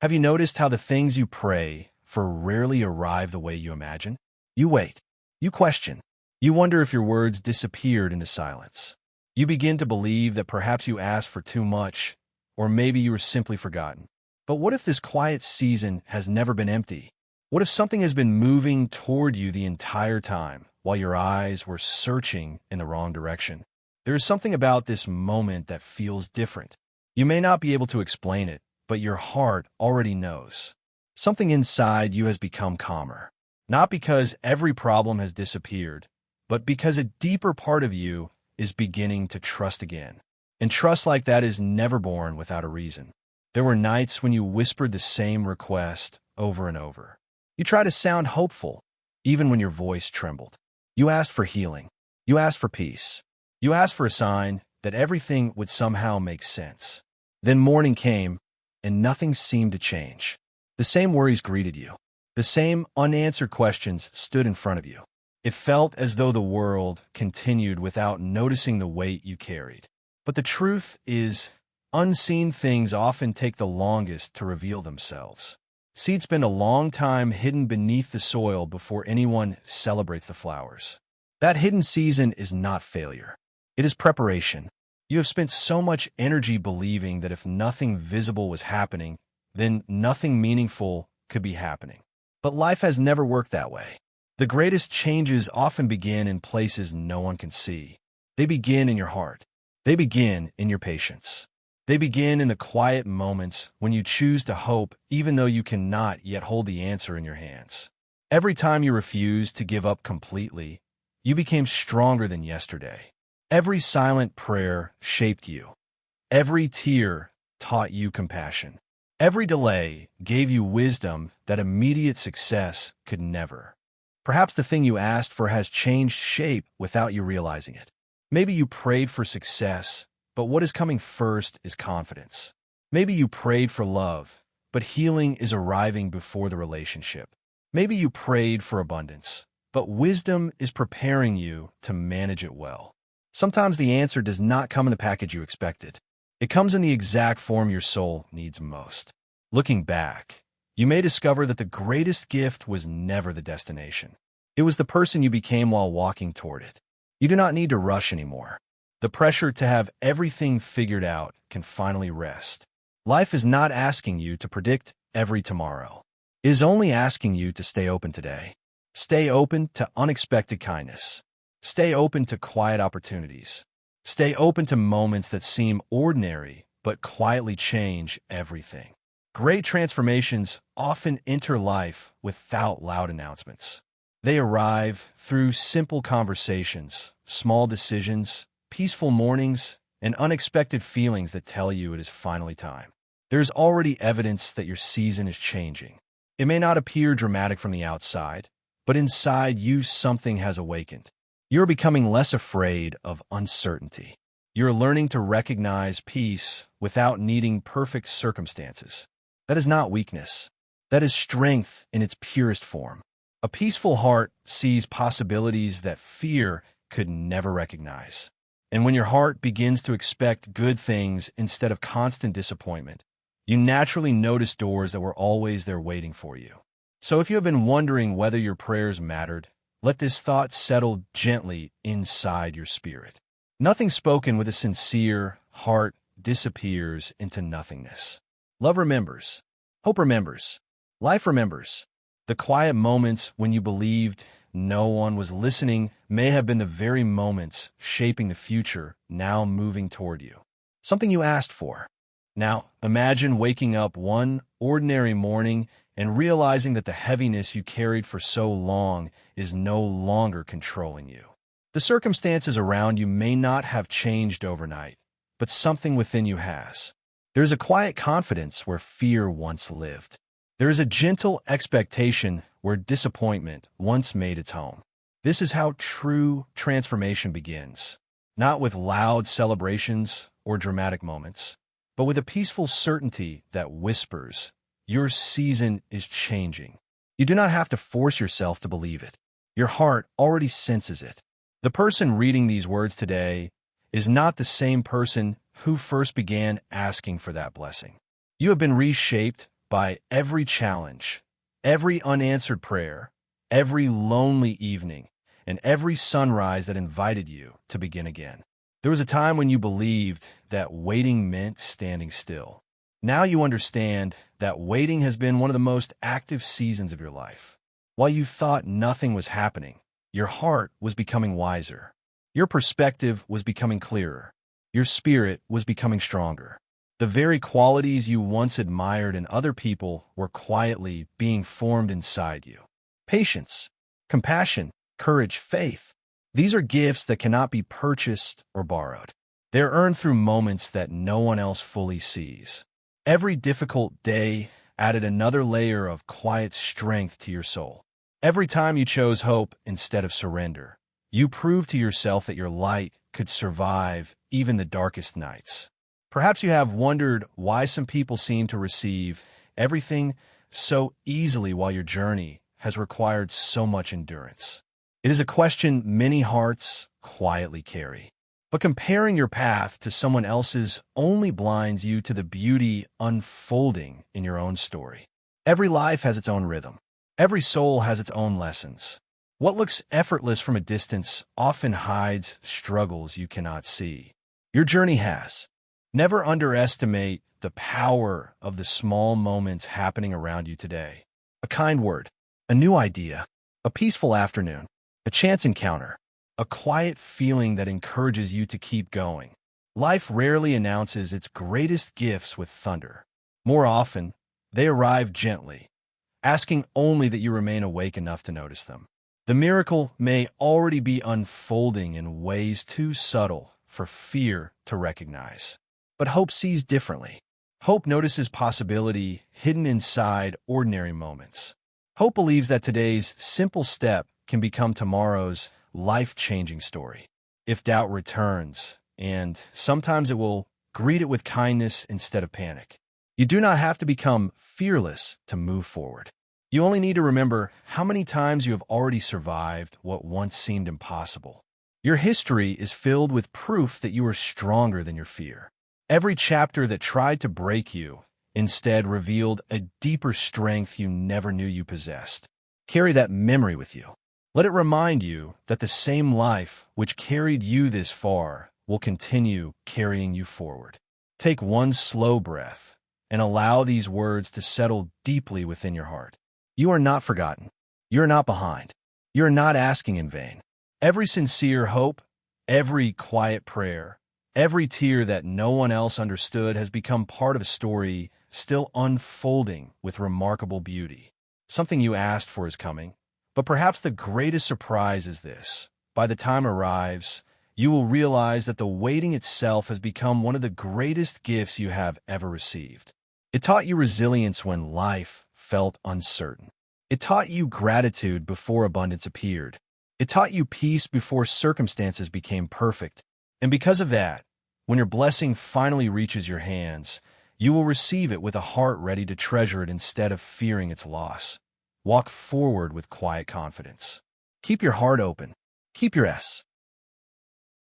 Have you noticed how the things you pray for rarely arrive the way you imagine? You wait. You question. You wonder if your words disappeared into silence. You begin to believe that perhaps you asked for too much, or maybe you were simply forgotten. But what if this quiet season has never been empty? What if something has been moving toward you the entire time, while your eyes were searching in the wrong direction? There is something about this moment that feels different. You may not be able to explain it, but your heart already knows. Something inside you has become calmer. Not because every problem has disappeared, but because a deeper part of you is beginning to trust again. And trust like that is never born without a reason. There were nights when you whispered the same request over and over. You tried to sound hopeful, even when your voice trembled. You asked for healing. You asked for peace. You asked for a sign that everything would somehow make sense. Then morning came, and nothing seemed to change. The same worries greeted you. The same unanswered questions stood in front of you. It felt as though the world continued without noticing the weight you carried. But the truth is, unseen things often take the longest to reveal themselves. Seeds spend a long time hidden beneath the soil before anyone celebrates the flowers. That hidden season is not failure. It is preparation. You have spent so much energy believing that if nothing visible was happening, then nothing meaningful could be happening. But life has never worked that way. The greatest changes often begin in places no one can see. They begin in your heart. They begin in your patience. They begin in the quiet moments when you choose to hope even though you cannot yet hold the answer in your hands. Every time you refused to give up completely, you became stronger than yesterday. Every silent prayer shaped you. Every tear taught you compassion. Every delay gave you wisdom that immediate success could never. Perhaps the thing you asked for has changed shape without you realizing it. Maybe you prayed for success, but what is coming first is confidence. Maybe you prayed for love, but healing is arriving before the relationship. Maybe you prayed for abundance, but wisdom is preparing you to manage it well. Sometimes the answer does not come in the package you expected. It comes in the exact form your soul needs most. Looking back, you may discover that the greatest gift was never the destination. It was the person you became while walking toward it. You do not need to rush anymore. The pressure to have everything figured out can finally rest. Life is not asking you to predict every tomorrow. It is only asking you to stay open today. Stay open to unexpected kindness. Stay open to quiet opportunities. Stay open to moments that seem ordinary but quietly change everything. Great transformations often enter life without loud announcements. They arrive through simple conversations, small decisions, peaceful mornings, and unexpected feelings that tell you it is finally time. There is already evidence that your season is changing. It may not appear dramatic from the outside, but inside you something has awakened. You're becoming less afraid of uncertainty. You're learning to recognize peace without needing perfect circumstances. That is not weakness. That is strength in its purest form. A peaceful heart sees possibilities that fear could never recognize. And when your heart begins to expect good things instead of constant disappointment, you naturally notice doors that were always there waiting for you. So if you have been wondering whether your prayers mattered, let this thought settle gently inside your spirit. Nothing spoken with a sincere heart disappears into nothingness. Love remembers. Hope remembers. Life remembers. The quiet moments when you believed no one was listening may have been the very moments shaping the future now moving toward you. Something you asked for. Now, imagine waking up one ordinary morning and realizing that the heaviness you carried for so long is no longer controlling you. The circumstances around you may not have changed overnight, but something within you has. There is a quiet confidence where fear once lived. There is a gentle expectation where disappointment once made its home. This is how true transformation begins, not with loud celebrations or dramatic moments, but with a peaceful certainty that whispers, your season is changing. You do not have to force yourself to believe it. Your heart already senses it. The person reading these words today is not the same person who first began asking for that blessing. You have been reshaped, by every challenge, every unanswered prayer, every lonely evening, and every sunrise that invited you to begin again. There was a time when you believed that waiting meant standing still. Now you understand that waiting has been one of the most active seasons of your life. While you thought nothing was happening, your heart was becoming wiser. Your perspective was becoming clearer. Your spirit was becoming stronger. The very qualities you once admired in other people were quietly being formed inside you. Patience, compassion, courage, faith. These are gifts that cannot be purchased or borrowed. They're earned through moments that no one else fully sees. Every difficult day added another layer of quiet strength to your soul. Every time you chose hope instead of surrender, you proved to yourself that your light could survive even the darkest nights. Perhaps you have wondered why some people seem to receive everything so easily while your journey has required so much endurance. It is a question many hearts quietly carry. But comparing your path to someone else's only blinds you to the beauty unfolding in your own story. Every life has its own rhythm. Every soul has its own lessons. What looks effortless from a distance often hides struggles you cannot see. Your journey has. Never underestimate the power of the small moments happening around you today. A kind word, a new idea, a peaceful afternoon, a chance encounter, a quiet feeling that encourages you to keep going. Life rarely announces its greatest gifts with thunder. More often, they arrive gently, asking only that you remain awake enough to notice them. The miracle may already be unfolding in ways too subtle for fear to recognize. But hope sees differently. Hope notices possibility hidden inside ordinary moments. Hope believes that today's simple step can become tomorrow's life-changing story. If doubt returns, and sometimes it will, greet it with kindness instead of panic. You do not have to become fearless to move forward. You only need to remember how many times you have already survived what once seemed impossible. Your history is filled with proof that you are stronger than your fear. Every chapter that tried to break you instead revealed a deeper strength you never knew you possessed. Carry that memory with you. Let it remind you that the same life which carried you this far will continue carrying you forward. Take one slow breath and allow these words to settle deeply within your heart. You are not forgotten. You are not behind. You are not asking in vain. Every sincere hope, every quiet prayer, every tear that no one else understood has become part of a story still unfolding with remarkable beauty. Something you asked for is coming, but perhaps the greatest surprise is this. By the time arrives, you will realize that the waiting itself has become one of the greatest gifts you have ever received. It taught you resilience when life felt uncertain. It taught you gratitude before abundance appeared. It taught you peace before circumstances became perfect. And because of that, when your blessing finally reaches your hands, you will receive it with a heart ready to treasure it instead of fearing its loss. Walk forward with quiet confidence. Keep your heart open. Keep your S.